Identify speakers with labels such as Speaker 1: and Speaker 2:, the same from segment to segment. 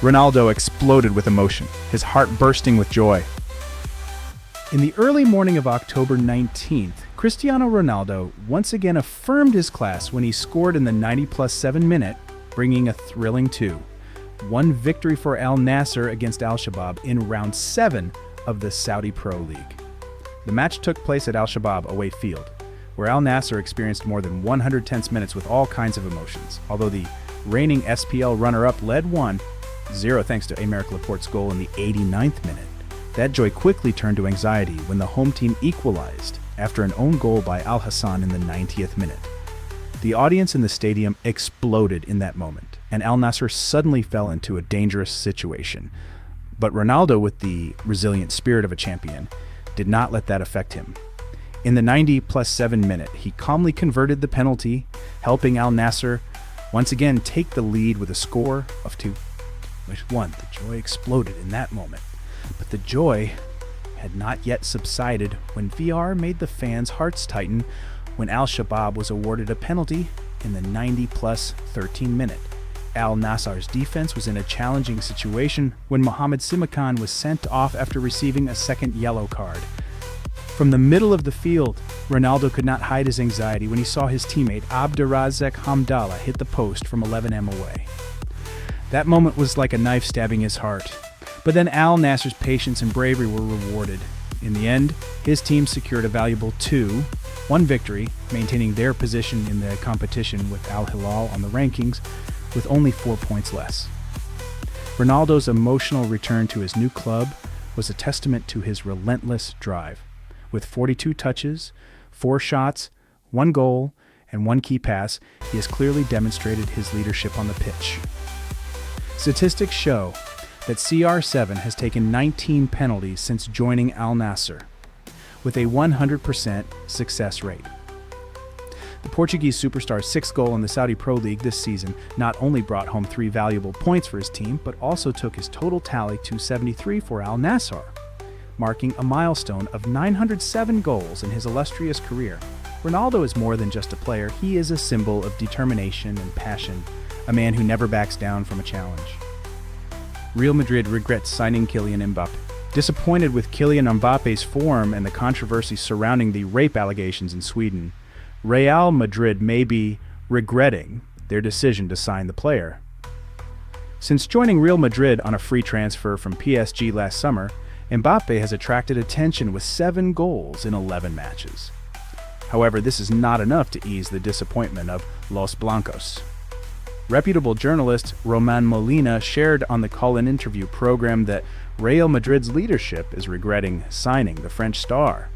Speaker 1: Ronaldo exploded with emotion, his heart bursting with joy. In the early morning of October 19th, Cristiano Ronaldo once again affirmed his class when he scored in the 90+7 minute, bringing a thrilling 2-1 victory for Al-Nassr against Al-Shabaab in round 7 of the Saudi Pro League. The match took place at Al-Shabaab away field, where Al-Nassr experienced more than 100 tense minutes with all kinds of emotions. Although the reigning SPL runner-up led 1-0 thanks to Aymeric Laporte's goal in the 89th minute, that joy quickly turned to anxiety when the home team equalized after an own goal by Al Hassan in the 90th minute. The audience in the stadium exploded in that moment, and Al-Nassr suddenly fell into a dangerous situation. But Ronaldo, with the resilient spirit of a champion, did not let that affect him. In the 90+7 minute, he calmly converted the penalty, helping Al-Nassr once again take the lead with a score of 2-1. The joy exploded in that moment. But the joy had not yet subsided when VR made the fans' hearts tighten when Al-Shabaab was awarded a penalty in the 90+13 minute. Al-Nassr's defense was in a challenging situation when Mohamed Simakan was sent off after receiving a second yellow card. From the middle of the field, Ronaldo could not hide his anxiety when he saw his teammate Abderrazek Hamdallah hit the post from 11 meters away. That moment was like a knife stabbing his heart. But then Al-Nassr's patience and bravery were rewarded. In the end, his team secured a valuable 2-1 victory, maintaining their position in the competition with Al Hilal on the rankings, with only 4 points less. Ronaldo's emotional return to his new club was a testament to his relentless drive. With 42 touches, 4 shots, 1 goal, and 1 key pass, he has clearly demonstrated his leadership on the pitch. Statistics show that CR7 has taken 19 penalties since joining Al-Nassr, with a 100% success rate. The Portuguese superstar's 6th goal in the Saudi Pro League this season not only brought home 3 valuable points for his team, but also took his total tally to 73 for Al-Nassr, marking a milestone of 907 goals in his illustrious career. Ronaldo is more than just a player, he is a symbol of determination and passion, a man who never backs down from a challenge. Real Madrid regrets signing Kylian Mbappe. Disappointed with Kylian Mbappe's form and the controversy surrounding the rape allegations in Sweden, Real Madrid may be regretting their decision to sign the player. Since joining Real Madrid on a free transfer from PSG last summer, Mbappe has attracted attention with 7 goals in 11 matches. However, this is not enough to ease the disappointment of Los Blancos. Reputable journalist Roman Molina shared on the call-in interview program that Real Madrid's leadership is regretting signing the French star.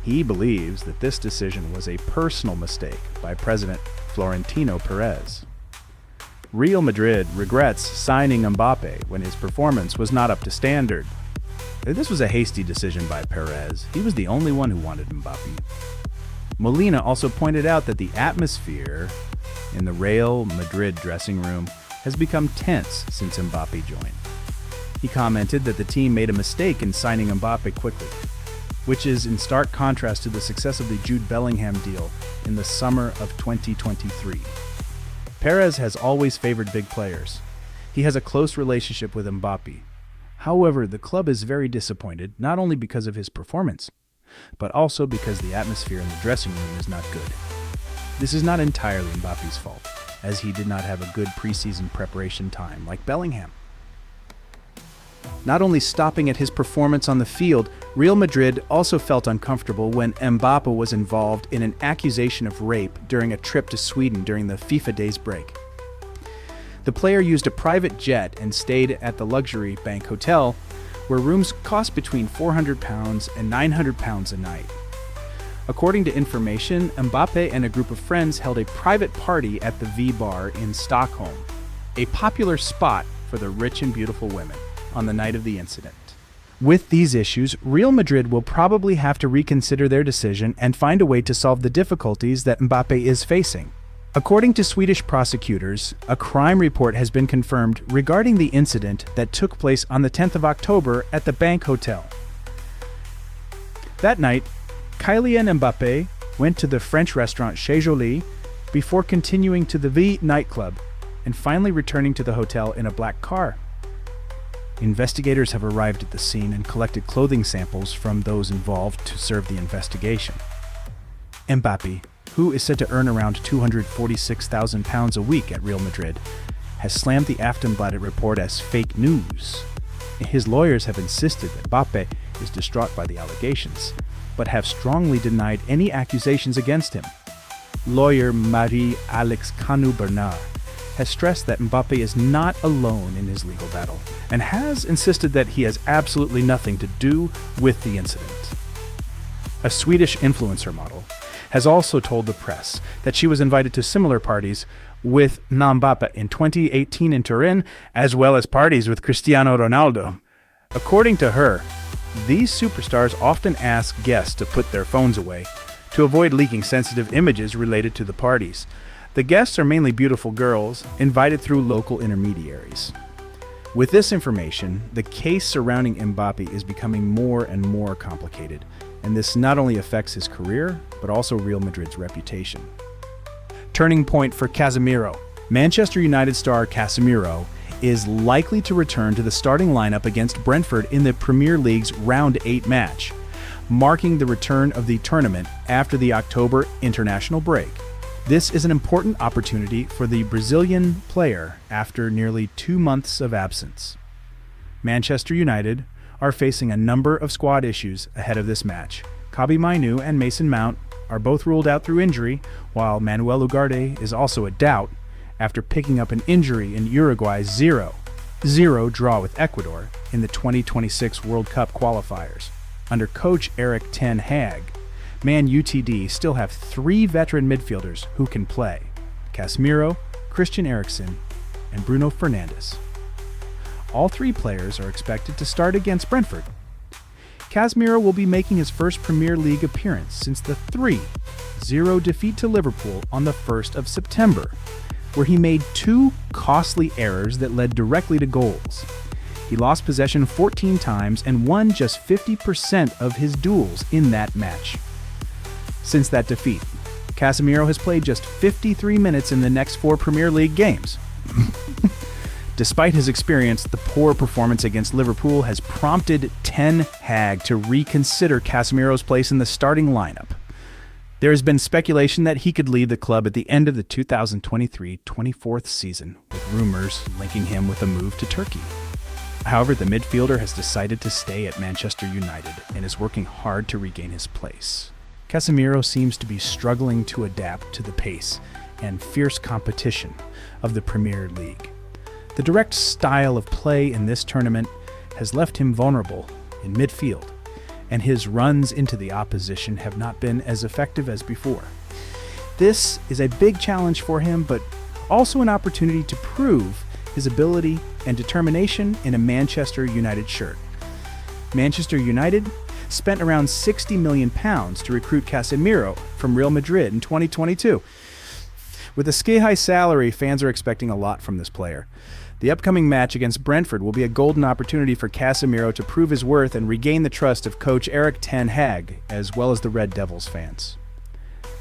Speaker 1: He believes that this decision was a personal mistake by President Florentino Perez. Real Madrid regrets signing Mbappe when his performance was not up to standard. This was a hasty decision by Perez. He was the only one who wanted Mbappe. Molina also pointed out that the atmosphere in the Real Madrid dressing room has become tense since Mbappe joined. He commented that the team made a mistake in signing Mbappe quickly, which is in stark contrast to the success of the Jude Bellingham deal in the summer of 2023. Perez has always favored big players. He has a close relationship with Mbappe. However, the club is very disappointed, not only because of his performance, but also because the atmosphere in the dressing room is not good. This is not entirely Mbappe's fault, as he did not have a good preseason preparation time like Bellingham. Not only stopping at his performance on the field, Real Madrid also felt uncomfortable when Mbappe was involved in an accusation of rape during a trip to Sweden during the FIFA days break. The player used a private jet and stayed at the luxury bank hotel, where rooms cost between £400 and £900 a night. According to information, Mbappe and a group of friends held a private party at the V Bar in Stockholm, a popular spot for the rich and beautiful women, on the night of the incident. With these issues, Real Madrid will probably have to reconsider their decision and find a way to solve the difficulties that Mbappe is facing. According to Swedish prosecutors, a crime report has been confirmed regarding the incident that took place on the 10th of October at the Bank Hotel. That night, Kylian Mbappe went to the French restaurant Chez Jolie before continuing to the V nightclub and finally returning to the hotel in a black car. Investigators have arrived at the scene and collected clothing samples from those involved to serve the investigation. Mbappe, who is said to earn around £246,000 a week at Real Madrid, has slammed the Aftonbladet report as fake news. His lawyers have insisted that Mbappe is distraught by the allegations, but have strongly denied any accusations against him. Lawyer Marie-Alex Canu-Bernard has stressed that Mbappe is not alone in his legal battle, and has insisted that he has absolutely nothing to do with the incident. A Swedish influencer model has also told the press that she was invited to similar parties with Mbappe in 2018 in Turin, as well as parties with Cristiano Ronaldo. According to her, these superstars often ask guests to put their phones away to avoid leaking sensitive images related to the parties. The guests are mainly beautiful girls invited through local intermediaries. With this information, the case surrounding Mbappe is becoming more and more complicated, and this not only affects his career, but also Real Madrid's reputation. Turning point for Casemiro. Manchester United star Casemiro is likely to return to the starting lineup against Brentford in the Premier League's Round 8 match, marking the return of the tournament after the October international break. This is an important opportunity for the Brazilian player after nearly 2 months of absence. Manchester United are facing a number of squad issues ahead of this match. Kobbie Mainoo and Mason Mount are both ruled out through injury, while Manuel Ugarte is also a doubt after picking up an injury in Uruguay's 0-0 draw with Ecuador in the 2026 World Cup qualifiers. Under coach Erik ten Hag, Man UTD still have 3 veteran midfielders who can play: Casemiro, Christian Eriksen, and Bruno Fernandes. All 3 players are expected to start against Brentford. Casemiro will be making his first Premier League appearance since the 3-0 defeat to Liverpool on the 1st of September, where he made 2 costly errors that led directly to goals. He lost possession 14 times and won just 50% of his duels in that match. Since that defeat, Casemiro has played just 53 minutes in the next 4 Premier League games. Despite his experience, the poor performance against Liverpool has prompted Ten Hag to reconsider Casemiro's place in the starting lineup. There has been speculation that he could leave the club at the end of the 2023-24 season, with rumors linking him with a move to Turkey. However, the midfielder has decided to stay at Manchester United and is working hard to regain his place. Casemiro seems to be struggling to adapt to the pace and fierce competition of the Premier League. The direct style of play in this tournament has left him vulnerable in midfield, and his runs into the opposition have not been as effective as before. This is a big challenge for him, but also an opportunity to prove his ability and determination in a Manchester United shirt. Manchester United spent around £60 million to recruit Casemiro from Real Madrid in 2022. With a sky-high salary, fans are expecting a lot from this player. The upcoming match against Brentford will be a golden opportunity for Casemiro to prove his worth and regain the trust of coach Erik ten Hag, as well as the Red Devils fans.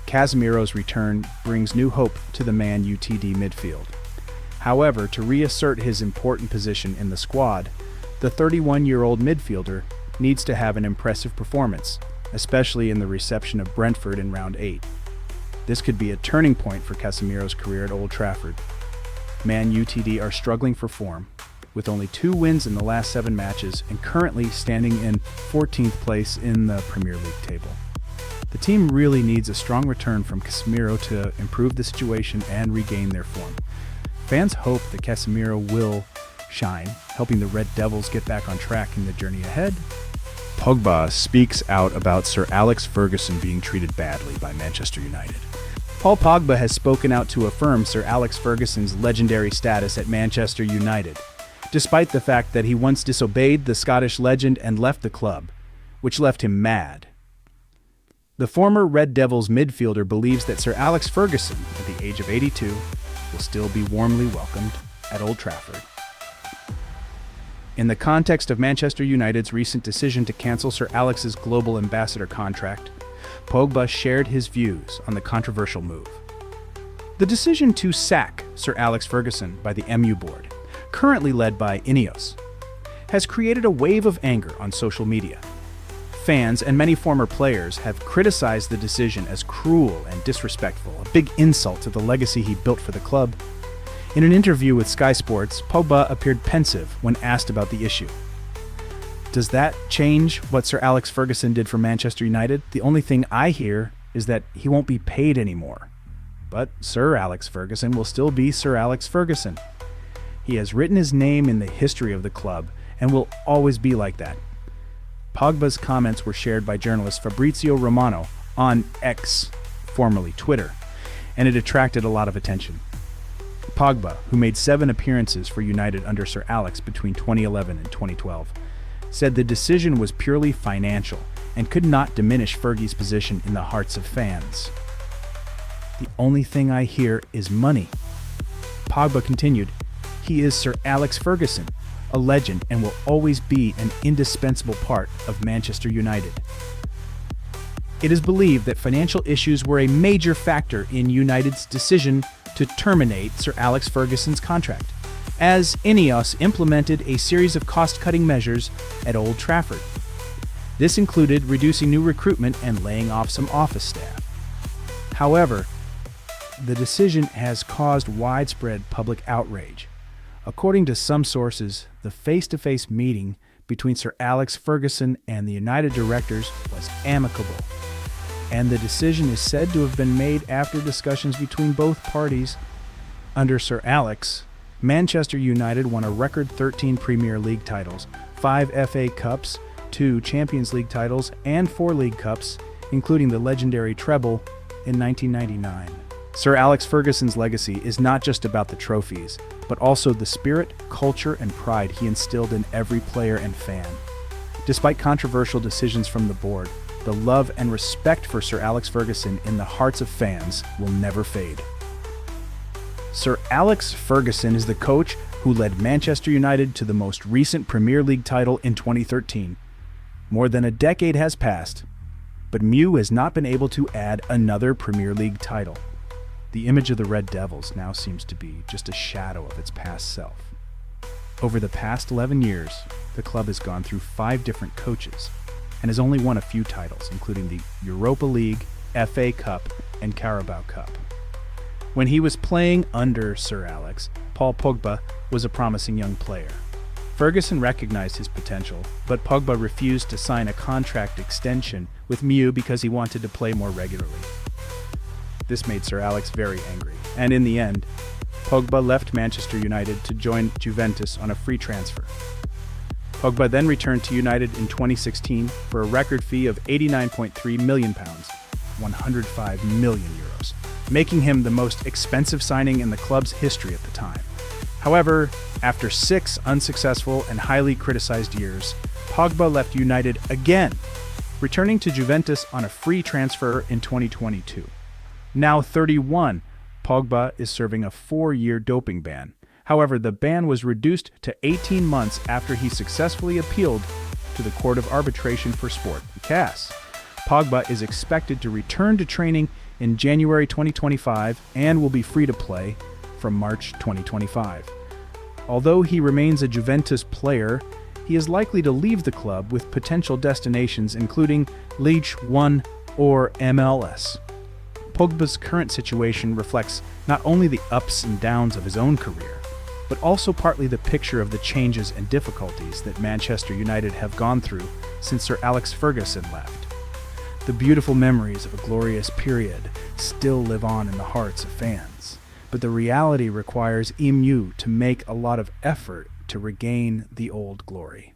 Speaker 1: Casemiro's return brings new hope to the Man UTD midfield. However, to reassert his important position in the squad, the 31-year-old midfielder needs to have an impressive performance, especially in the reception of Brentford in Round 8. This could be a turning point for Casemiro's career at Old Trafford. Man UTD are struggling for form, with only 2 wins in the last 7 matches and currently standing in 14th place in the Premier League table. The team really needs a strong return from Casemiro to improve the situation and regain their form. Fans hope that Casemiro will shine, helping the Red Devils get back on track in the journey ahead. Pogba speaks out about Sir Alex Ferguson being treated badly by Manchester United. Paul Pogba has spoken out to affirm Sir Alex Ferguson's legendary status at Manchester United, despite the fact that he once disobeyed the Scottish legend and left the club, which left him mad. The former Red Devils midfielder believes that Sir Alex Ferguson, at the age of 82, will still be warmly welcomed at Old Trafford. In the context of Manchester United's recent decision to cancel Sir Alex's global ambassador contract, Pogba shared his views on the controversial move. The decision to sack Sir Alex Ferguson by the MU board, currently led by Ineos, has created a wave of anger on social media. Fans and many former players have criticized the decision as cruel and disrespectful, a big insult to the legacy he built for the club. In an interview with Sky Sports, Pogba appeared pensive when asked about the issue. Does that change what Sir Alex Ferguson did for Manchester United? The only thing I hear is that he won't be paid anymore. But Sir Alex Ferguson will still be Sir Alex Ferguson. He has written his name in the history of the club and will always be like that. Pogba's comments were shared by journalist Fabrizio Romano on X, formerly Twitter, and it attracted a lot of attention. Pogba, who made 7 appearances for United under Sir Alex between 2011 and 2012, said the decision was purely financial and could not diminish Fergie's position in the hearts of fans. The only thing I hear is money. Pogba continued, he is Sir Alex Ferguson, a legend, and will always be an indispensable part of Manchester United. It is believed that financial issues were a major factor in United's decision to terminate Sir Alex Ferguson's contract, as Ineos implemented a series of cost-cutting measures at Old Trafford. This included reducing new recruitment and laying off some office staff. However, the decision has caused widespread public outrage. According to some sources, the face-to-face meeting between Sir Alex Ferguson and the United directors was amicable, and the decision is said to have been made after discussions between both parties. Under Sir Alex, Manchester United won a record 13 Premier League titles, 5 FA Cups, 2 Champions League titles, and 4 League Cups, including the legendary treble in 1999. Sir Alex Ferguson's legacy is not just about the trophies, but also the spirit, culture, and pride he instilled in every player and fan. Despite controversial decisions from the board, the love and respect for Sir Alex Ferguson in the hearts of fans will never fade. Sir Alex Ferguson is the coach who led Manchester United to the most recent Premier League title in 2013. More than a decade has passed, but Mew has not been able to add another Premier League title. The image of the Red Devils now seems to be just a shadow of its past self. Over the past 11 years, the club has gone through 5 different coaches and has only won a few titles, including the Europa League, FA Cup, and Carabao Cup. When he was playing under Sir Alex, Paul Pogba was a promising young player. Ferguson recognized his potential, but Pogba refused to sign a contract extension with Mew because he wanted to play more regularly. This made Sir Alex very angry, and in the end, Pogba left Manchester United to join Juventus on a free transfer. Pogba then returned to United in 2016 for a record fee of £89.3 million, €105 million, making him the most expensive signing in the club's history at the time. However, after 6 unsuccessful and highly criticized years, Pogba left United again, returning to Juventus on a free transfer in 2022. Now 31, Pogba is serving a 4-year doping ban. However, the ban was reduced to 18 months after he successfully appealed to the Court of Arbitration for Sport, CAS. Pogba is expected to return to training in January 2025 and will be free to play from March 2025. Although he remains a Juventus player, he is likely to leave the club with potential destinations including Ligue 1 or MLS. Pogba's current situation reflects not only the ups and downs of his own career, but also partly the picture of the changes and difficulties that Manchester United have gone through since Sir Alex Ferguson left. The beautiful memories of a glorious period still live on in the hearts of fans, but the reality requires EMU to make a lot of effort to regain the old glory.